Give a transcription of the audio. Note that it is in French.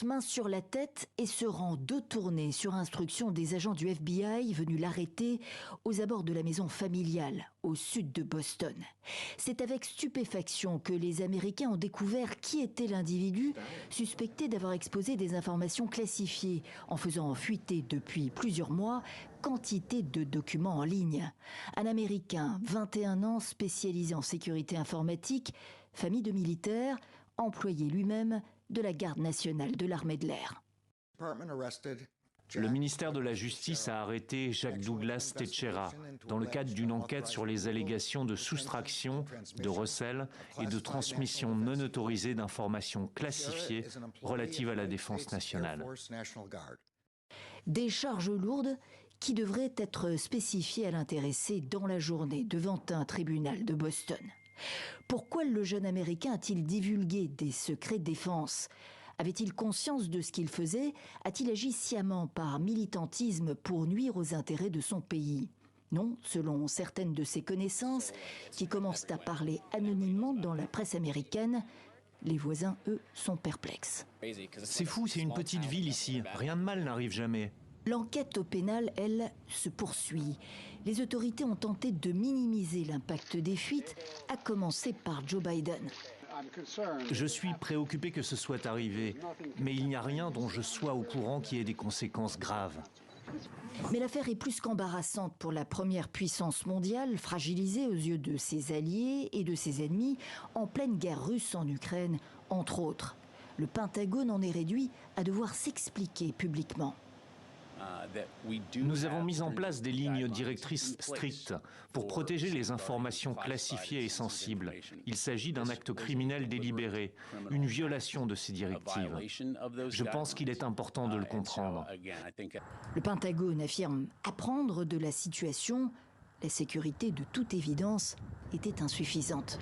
Main sur la tête et se rend de tournée sur instruction des agents du FBI venus l'arrêter aux abords de la maison familiale au sud de Boston. C'est avec stupéfaction que les Américains ont découvert qui était l'individu suspecté d'avoir exposé des informations classifiées en faisant fuiter depuis plusieurs mois quantité de documents en ligne. Un Américain, 21 ans, spécialisé en sécurité informatique, famille de militaires, employé lui-même de la Garde nationale de l'armée de l'air. Le ministère de la Justice a arrêté Jacques Douglas Teixeira dans le cadre d'une enquête sur les allégations de soustraction, de recel et de transmission non autorisée d'informations classifiées relatives à la défense nationale. Des charges lourdes qui devraient être spécifiées à l'intéressé dans la journée devant un tribunal de Boston. Pourquoi le jeune Américain a-t-il divulgué des secrets de défense ? Avait-il conscience de ce qu'il faisait ? A-t-il agi sciemment par militantisme pour nuire aux intérêts de son pays ? Non, selon certaines de ses connaissances, qui commencent à parler anonymement dans la presse américaine, les voisins, eux, sont perplexes. C'est fou, c'est une petite ville ici. Rien de mal n'arrive jamais. L'enquête au pénal, elle, se poursuit. Les autorités ont tenté de minimiser l'impact des fuites, à commencer par Joe Biden. Je suis préoccupé que ce soit arrivé, mais il n'y a rien dont je sois au courant qui ait des conséquences graves. Mais l'affaire est plus qu'embarrassante pour la première puissance mondiale, fragilisée aux yeux de ses alliés et de ses ennemis, en pleine guerre russe en Ukraine, entre autres. Le Pentagone en est réduit à devoir s'expliquer publiquement. Nous avons mis en place des lignes directrices strictes pour protéger les informations classifiées et sensibles. Il s'agit d'un acte criminel délibéré, une violation de ces directives. Je pense qu'il est important de le comprendre. Le Pentagone affirme apprendre de la situation. La sécurité, de toute évidence, était insuffisante.